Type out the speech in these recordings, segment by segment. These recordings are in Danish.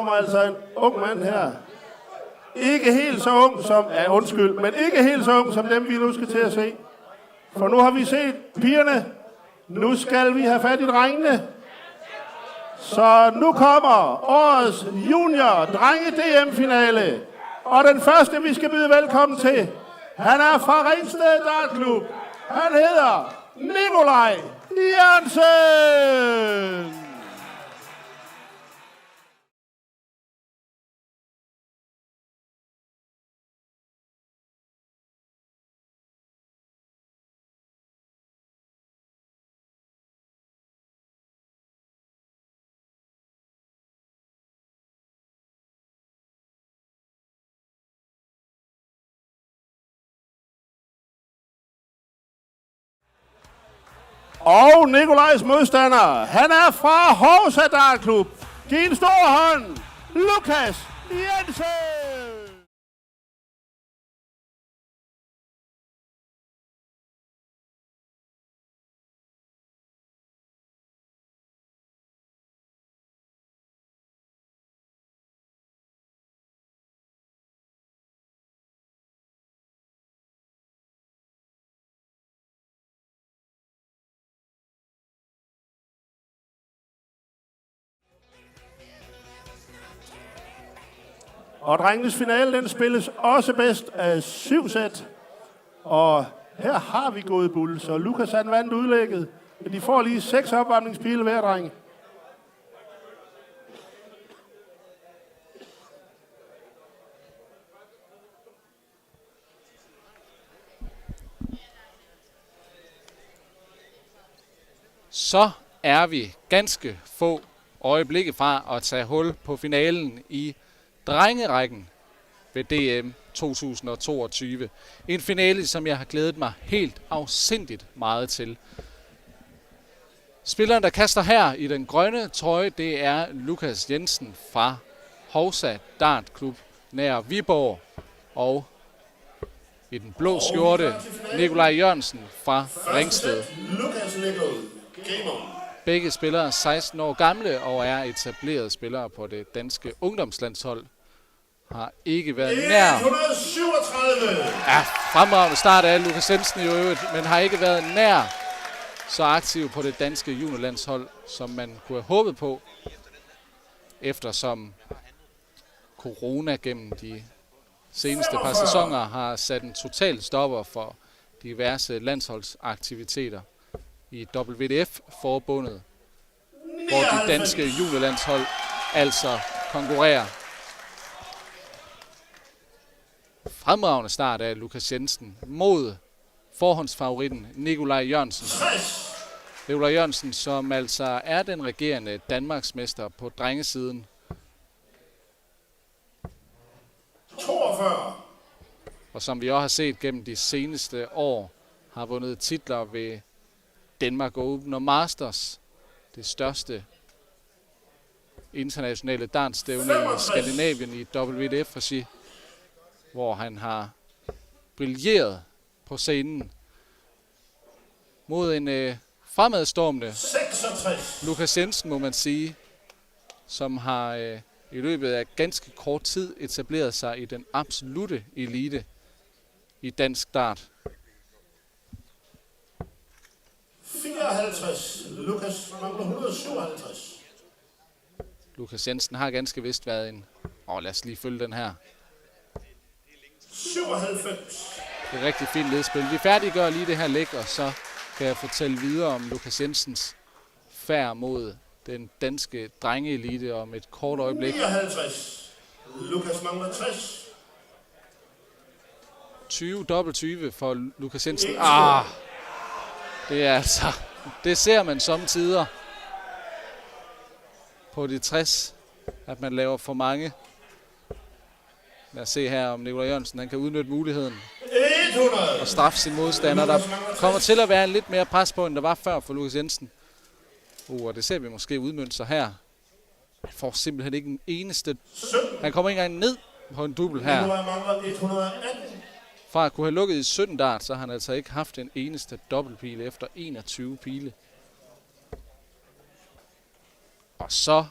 kommer altså en ung mand her. Ikke helt så ung som, men ikke helt så ung som dem, vi nu skal til at se. For nu har vi set pigerne. Nu skal vi have fat i drengene. Så nu kommer årets junior drenge DM-finale. Og den første, vi skal byde velkommen til, han er fra Ringsted Dartklub. Han hedder Nikolaj Jørgensen. Og Nikolajs modstander, han er fra Hovsa Dartklub. Giv en stor hånd, Lukas Jensen. Og drengenes finale, den spilles også bedst af 7 sæt. Og her har vi gået bull, så Lukas han vandt udlægget. Men de får lige 6 opvarmningspile hver, dreng. Så er vi ganske få øjeblikke fra at tage hul på finalen i drengerækken ved DM 2022. En finale, som jeg har glædet mig helt afsindigt meget til. Spilleren, der kaster her i den grønne trøje, det er Lukas Jensen fra Hovsa Dartklub nær Viborg. Og i den blå skjorte, Nikolaj Jørgensen fra Ringsted. Begge spillere er 16 år gamle og er etablerede spillere på det danske ungdomslandshold. Har ikke været nær. Ja, fremragende start af Lukas Jensen i øvrigt, men har ikke været nær så aktiv på det danske juniorlandshold, som man kunne have håbet på, eftersom corona gennem de seneste par sæsoner har sat en total stopper for diverse landsholdsaktiviteter i WDF-forbundet, hvor de danske juniorlandshold altså konkurrerer. Fremragende start af Lukas Jensen mod forhåndsfavoritten Nikolaj Jørgensen. Nikolaj Jørgensen, som altså er den regerende Danmarksmester på drengesiden. 42. Og som vi også har set gennem de seneste år, har vundet titler ved Denmark Open og Masters, det største internationale dartstævne i Skandinavien i WDF-regi, hvor han har brilleret på scenen mod en fremadstormende 66. Lukas Jensen, må man sige, som har i løbet af ganske kort tid etableret sig i den absolute elite i dansk dart. 54. Lukas mangler 157. Lukas Jensen har ganske vist været en... lad os lige følge den her. 97. Det er rigtig fint ledspil. Vi færdiggør lige det her læg, og så kan jeg fortælle videre om Lukas Jensens færd mod den danske drengeelite om et kort øjeblik. 59. Lukas mangler 60. 20 for Lukas Jensen. Det er altså... Det ser man sommetider på de 60, at man laver for mange. Lad os se her, om Nikolaj Jørgensen han kan udnytte muligheden 100. og straffe sin modstander. Der kommer til at være en lidt mere pres på, end der var før for Lukas Jensen. Og det ser vi måske udmønte sig her. Han får simpelthen ikke en eneste... Han kommer ikke engang ned på en dubbel her. Fra at kunne have lukket i 17 dart, så har han altså ikke haft en eneste dobbeltpile efter 21 pile. Og så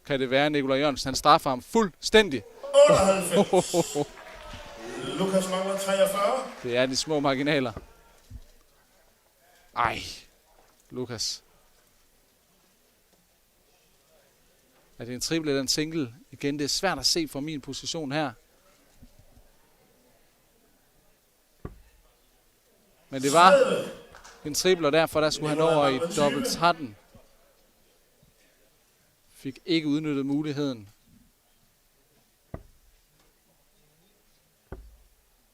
kan det være, Nikolaj Jørgensen. Han straffer ham fuldstændig. 98. Lukas mangler 43. Det er de små marginaler. Ej, Lukas. Er det en triple eller en single? Igen, det er svært at se fra min position her. Men det var en triple, og derfor der skulle han over i dobbelt 13. Fik ikke udnyttet muligheden.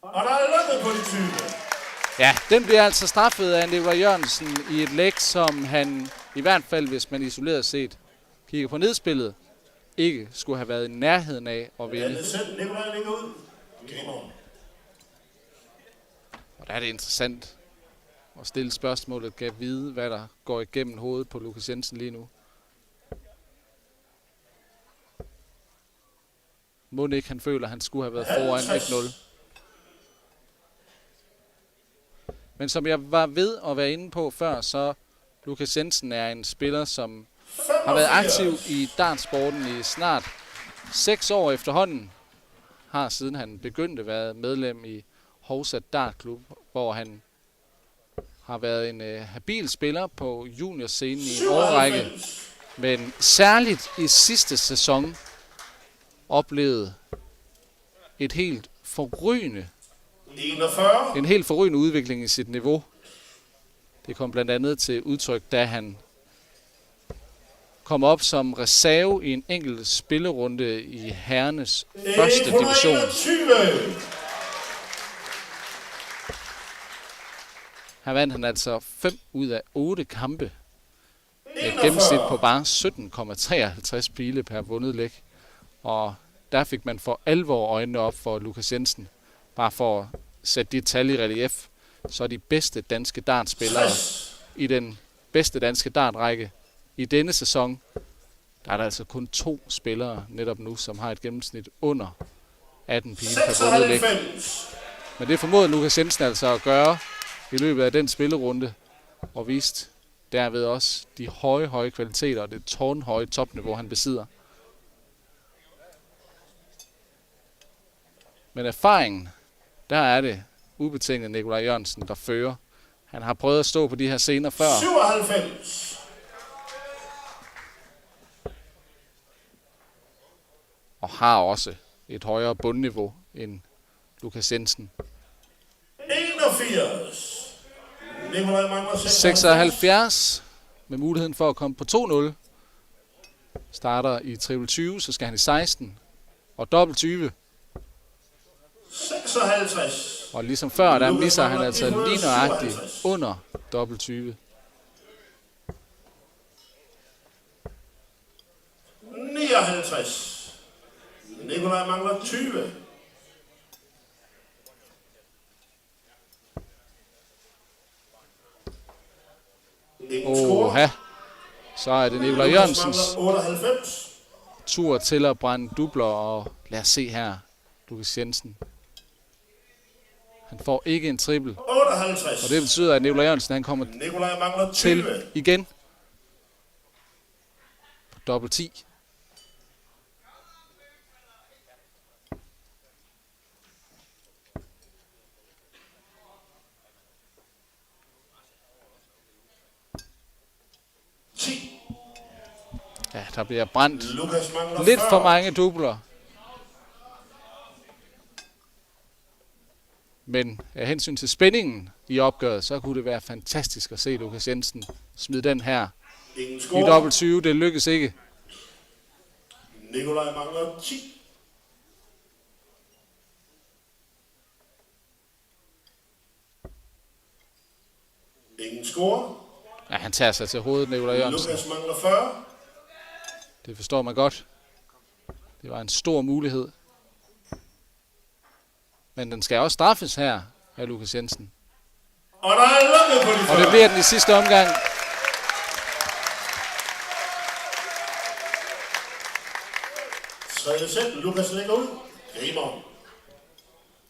Og der er lukket på de 20. Ja, den bliver altså straffet af Nikolaj Jørgensen i et læg, som han i hvert fald, hvis man isoleret set kigger på nedspillet, ikke skulle have været i nærheden af at vinde. Og der er det interessant at stille spørgsmålet, kan vide, hvad der går igennem hovedet på Lukas Jensen lige nu. Må ikke han føler, at han skulle have været foran 1-0. Men som jeg var ved at være inde på før, så Lukas Jensen er en spiller, som har været aktiv i dartsporten i snart 6 år efterhånden. Har siden han begyndte været medlem i Hovsat Dartklub, hvor han har været en habil spiller på juniorscenen i en årrække. Men særligt i sidste sæson oplevede en helt forrygende udvikling i sit niveau. Det kom blandt andet til udtryk, da han kom op som reserve i en enkelt spillerunde i herrenes første division. Her vandt han altså 5 ud af 8 kampe. Et gennemsnit på bare 17,53 pile per vundet læg. Og der fik man for alvor øjnene op for Lukas Jensen. Bare for at sætte de tal i relief, så er de bedste danske dartspillere i den bedste danske dartrække i denne sæson, der er der altså kun 2 spillere netop nu, som har et gennemsnit under 18 pile per vundet læg. Men det formåede Lukas Jensen altså at gøre i løbet af den spillerunde, og vist derved også de høje kvaliteter og det tårnhøje topniveau, han besidder. Men erfaringen, der er det ubetinget Nikolaj Jørgensen, der fører. Han har prøvet at stå på de her scener før. 97. Og har også et højere bundniveau end Lukas Jensen. 81. Nikolaj mangler 76 med muligheden for at komme på 2-0. Starter i triple 20, så skal han i 16. Og dobbelt 20. 56. Og ligesom før, der misser han altså lige nøjagtigt under dobbelt 20. 59. Nikolaj mangler 20. Oha. Så er det Nikolaj Jørgensens tur til at brænde dubler, og lad os se her, Lukas Jensen. Han får ikke en triple. 58. Og det betyder, at Nikolaj Jørgensen han kommer til igen på dobbelt 10. Ja, der bliver brændt lidt for mange dubler. Men af hensyn til spændingen i opgøret, så kunne det være fantastisk at se Lukas Jensen smide den her i dobbelt 20. Det lykkes ikke. Nikolaj mangler 10. Ingen score. Ja, han tager sig til hovedet, Nikolaj Jørgensen. Lukas mangler 40. Det forstår man godt. Det var en stor mulighed. Men den skal også straffes her af Lukas Jensen. Og der er lukket på de 40. Og det bliver den i sidste omgang. Tredje sæt. Lukas lægger ud. Game on.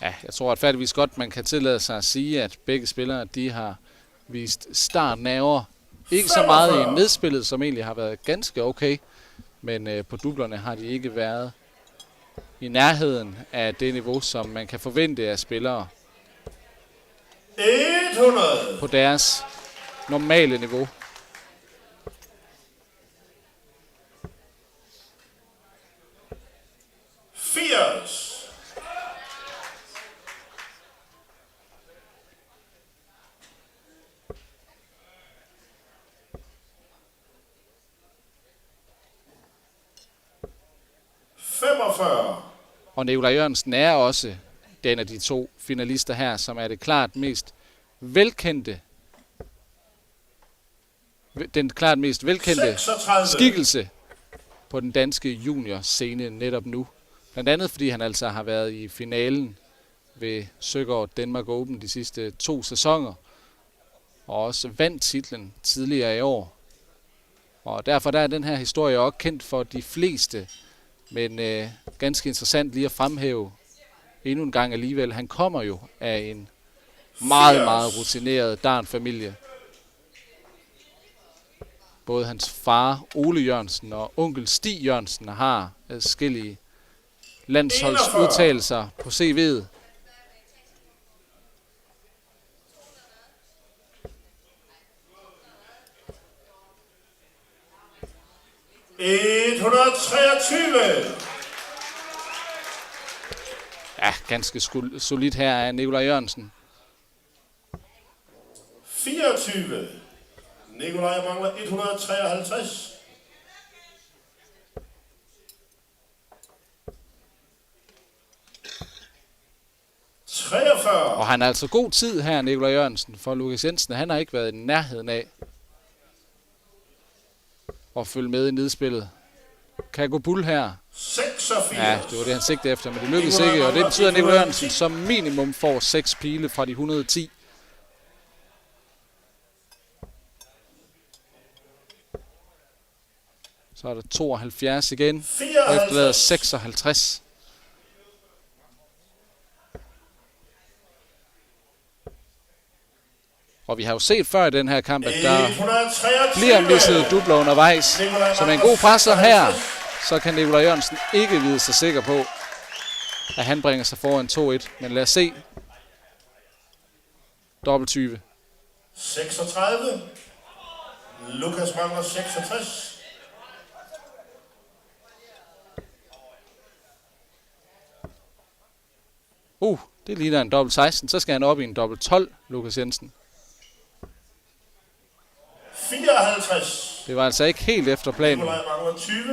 Ja, jeg tror retfærdigvis godt, man kan tillade sig at sige, at begge spillere, de har vist startnerver. Ikke så meget i nedspillet, som egentlig har været ganske okay. Men på dublerne har de ikke været i nærheden af det niveau, som man kan forvente af spillere 100. på deres normale niveau. Og Nikolaj Jørgensen er også den af de to finalister her, som er det klart mest velkendte, skikkelse på den danske juniorscene netop nu. Blandt andet fordi han altså har været i finalen ved Søgaard Denmark Open de sidste 2 sæsoner, og også vandt titlen tidligere i år. Og derfor der er den her historie også kendt for de fleste, men ganske interessant lige at fremhæve endnu en gang alligevel. Han kommer jo af en meget, meget rutineret Darn-familie. Både hans far Ole Jørgensen og onkel Stig Jørgensen har adskillige landsholdsudtagelser på CV'et. Ja, ganske solidt her af Nikolaj Jørgensen. 24. Nikolaj mangler 153. Og han har altså god tid her, Nikolaj Jørgensen, for Lukas Jensen. Han har ikke været i nærheden af at følge med i nedspillet. Kan gå bull her. 86. Ja, det var det, han sigtede efter, men det lykkedes ikke. Og det betyder, at Nikolaj Jørgensen som minimum får 6 pile fra de 110. Så er der 72 igen. Efterlader 56. Og vi har jo set før i den her kamp, at der bliver misset dubler undervejs. Så med en god presser her, så kan Nikolaj Jørgensen ikke vide sig sikker på, at han bringer sig foran 2-1. Men lad os se. Dobbelt 20. 36. Lukas mangler 66. Det ligner en dobbelt 16. Så skal han op i en dobbelt 12, Lukas Jensen. 54. Det var altså ikke helt efter planen,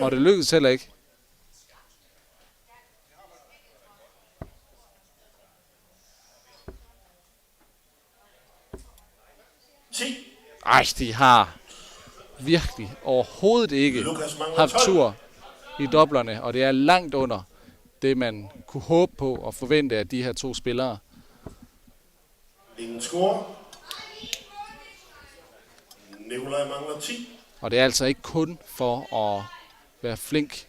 og det lykkedes heller ikke. Ej, de har virkelig overhovedet ikke haft tur i doblerne, og det er langt under det, man kunne håbe på og forvente af de her to spillere. Ingen score. Nikolaj mangler 10. Og det er altså ikke kun for at være flink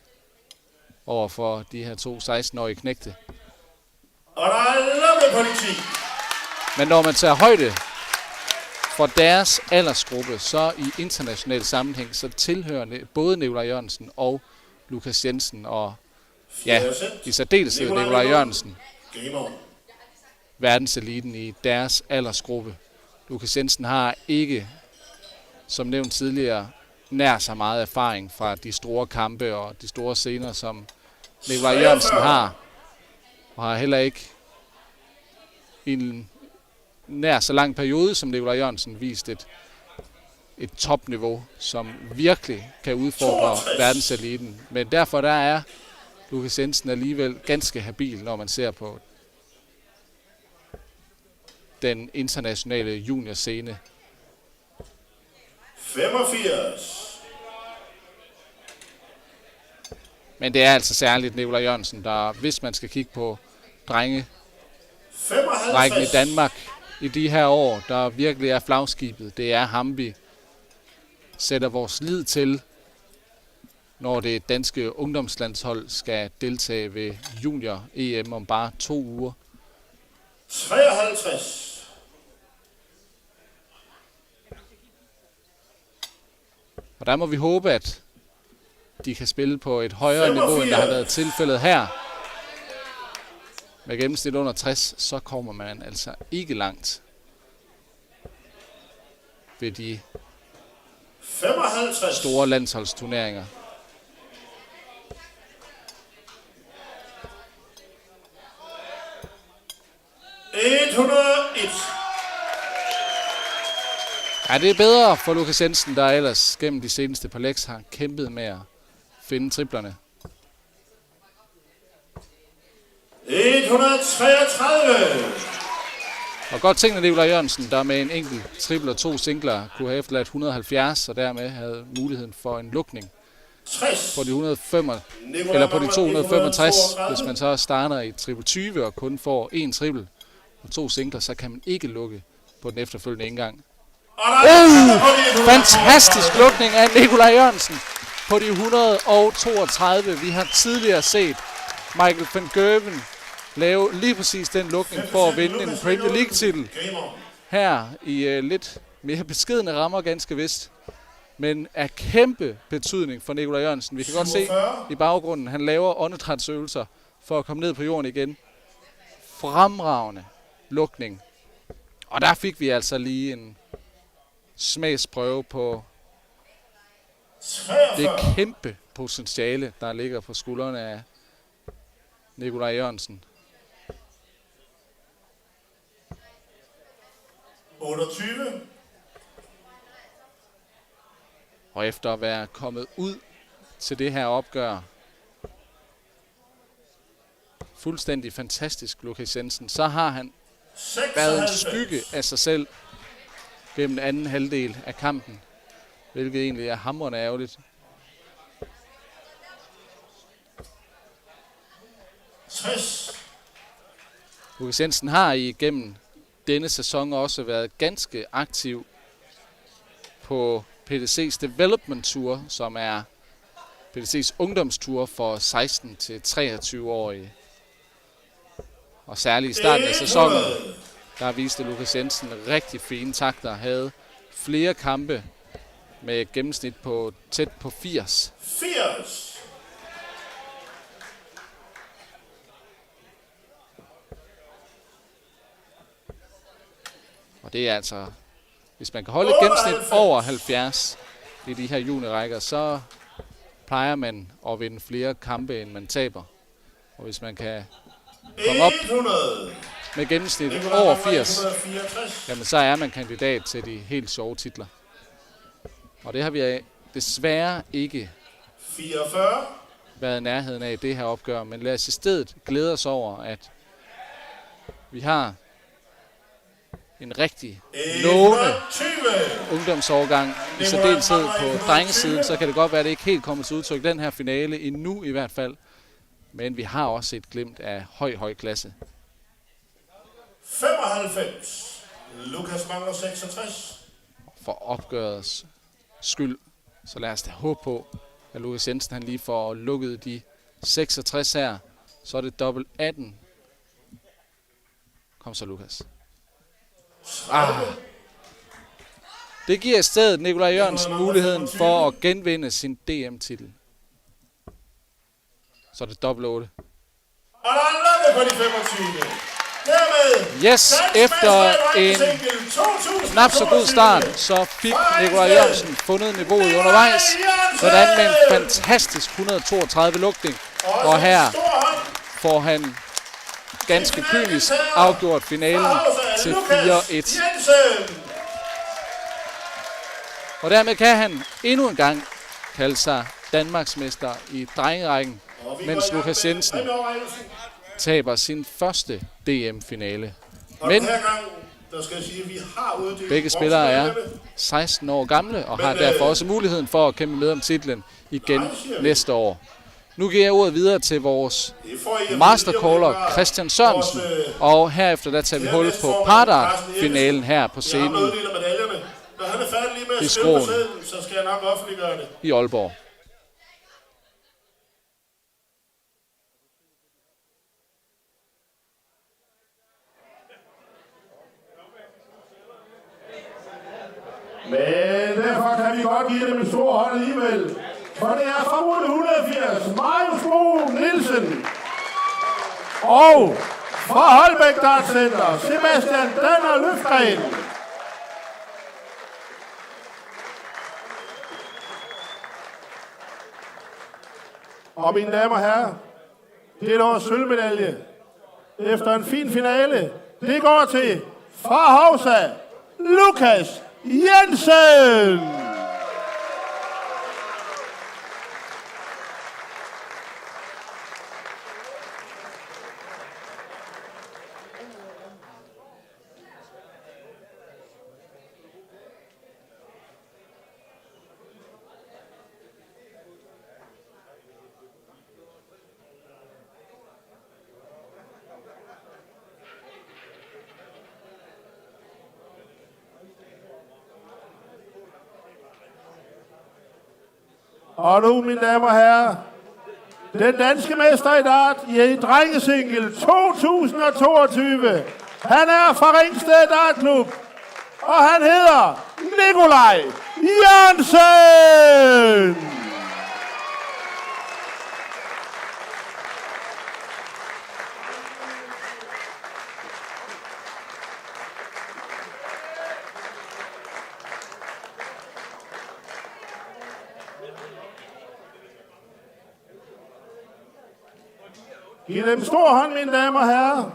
over for de her to 16-årige knægte. Og der er lukket på de 10. Men når man tager højde for deres aldersgruppe, så i international sammenhæng, så tilhører både Nikolaj Jørgensen og Lukas Jensen og i særdeleshed Nikolaj Jørgensen verdenseliten i deres aldersgruppe. Lukas Jensen har ikke, som nævnt tidligere, nær så meget erfaring fra de store kampe og de store scener, som Nikolaj Jørgensen har. Og har heller ikke i en nær så lang periode, som Nikolaj Jørgensen vist et topniveau, som virkelig kan udfordre verdenseliten. Men derfor der er Lukas Jensen alligevel ganske habil, når man ser på den internationale juniorscene. 85. Men det er altså særligt Nikolaj Jørgensen, der, hvis man skal kigge på drengerækken i Danmark i de her år, der virkelig er flagskibet, det er ham, vi sætter vores lid til, når det danske ungdomslandshold skal deltage ved junior-EM om bare 2 uger. 53. Og der må vi håbe, at de kan spille på et højere niveau, end der har været tilfældet her. Med gennemsnit under 60, så kommer man altså ikke langt ved de 55. store landsholdsturneringer. Ja, det er bedre for Lukas Jensen, der ellers gennem de seneste par legs har kæmpet med at finde triplerne. 133. Og godt tænkt af Nikolaj Jørgensen, der med en enkelt triple og 2 singler kunne have efterladt 170, og dermed havde muligheden for en lukning 60. på de 265. Hvis man så starter i triple 20 og kun får en triple og 2 singler, så kan man ikke lukke på den efterfølgende indgang. Fantastisk lukning af Nikolaj Jørgensen på de 132. Vi har tidligere set Michael van Gerwen lave lige præcis den lukning for at vinde en Premier League-titel. Her i lidt mere beskedne rammer, ganske vist. Men af kæmpe betydning for Nikolaj Jørgensen. Vi kan godt se i baggrunden, han laver åndedrætsøvelser for at komme ned på jorden igen. Fremragende lukning. Og der fik vi altså lige en smagsprøve på det kæmpe potentiale, der ligger på skuldrene af Nikolaj Jørgensen. 28. Og efter at være kommet ud til det her opgør, fuldstændig fantastisk Lukas Jensen, så har han været en skygge af sig selv gennem anden halvdel af kampen, hvilket egentlig er hamrende ærgerligt. 60. Lukas Jensen har igennem denne sæson også været ganske aktiv på PDC's Development Tour, som er PDC's ungdomstur for 16-23-årige. Og særligt i starten af sæsonen, der viste Lukas Jensen rigtig fine takter, havde flere kampe med gennemsnit på tæt på 80. 80. Og det er altså, hvis man kan holde et gennemsnit over 70 i de her juniorrækker, så plejer man at vinde flere kampe, end man taber. Og hvis man kan komme op med gennemsnit over 80, jamen så er man kandidat til de helt sjove titler. Og det har vi desværre ikke 44. været i nærheden af det her opgør. Men lad os i stedet glæde os over, at vi har en rigtig lovende ungdomsårgang. I særdeleshed på drengesiden, så kan det godt være, at det ikke helt kommer til udtryk den her finale endnu i hvert fald. Men vi har også et glimt af høj klasse. 95. Lukas mangler 66. For opgørets skyld, så lad os da håbe på, at Lukas Jensen han lige får lukket de 66 her. Så er det dobbelt 18. Kom så, Lukas. Det giver i stedet Nikolaj Jørgensen muligheden for at genvinde sin DM-titel. Så er det dobbelt 8. Og der er lukket på de 25. Dermed yes, efter en knap så god start, så fik Nikolaj Jørgensen fundet niveauet undervejs. Sådan med en fantastisk 132 lukning. Og her får han ganske kynisk afgjort finalen til 4-1. Og dermed kan han endnu en gang kalde sig Danmarksmester i drengerækken, mens Lukas Jensen taber sin første DM-finale. Men begge spillere er 16 år gamle og har derfor også muligheden for at kæmpe med om titlen igen næste år. Nu giver jeg ordet videre til vores mastercaller Christian Sørensen, og herefter der tager vi hul på Pardart-finalen her på scenen i Skroen i Aalborg. Men derfor kan vi godt give dem en stor hånd alligevel. For det er fra rute 180, Marius Bo Nielsen. Og fra Holbæk Dartcenter, Sebastian Danner Løfgren. Og mine damer og herrer, det er vores sølvmedalje. Efter en fin finale, det går til fra Hovsa, Lukas Jensen. Og nu, mine damer og herrer, den danske mester i dart i drengesingle 2022. Han er fra Ringsted Dartklub, og han hedder Nikolaj Jørgensen. Giv dem stor hånd, mine damer og herrer.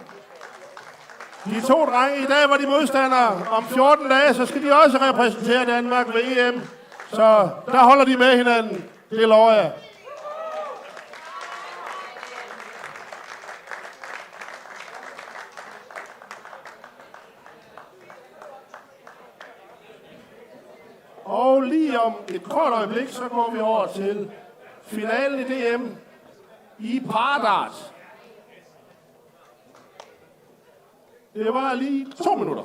De to drenge i dag var de modstandere. Om 14 dage, så skal de også repræsentere Danmark ved EM. Så der holder de med hinanden. Det lover jeg. Og lige om et kort øjeblik, så går vi over til finalen i DM i paradart. Det var lige 2 minutter.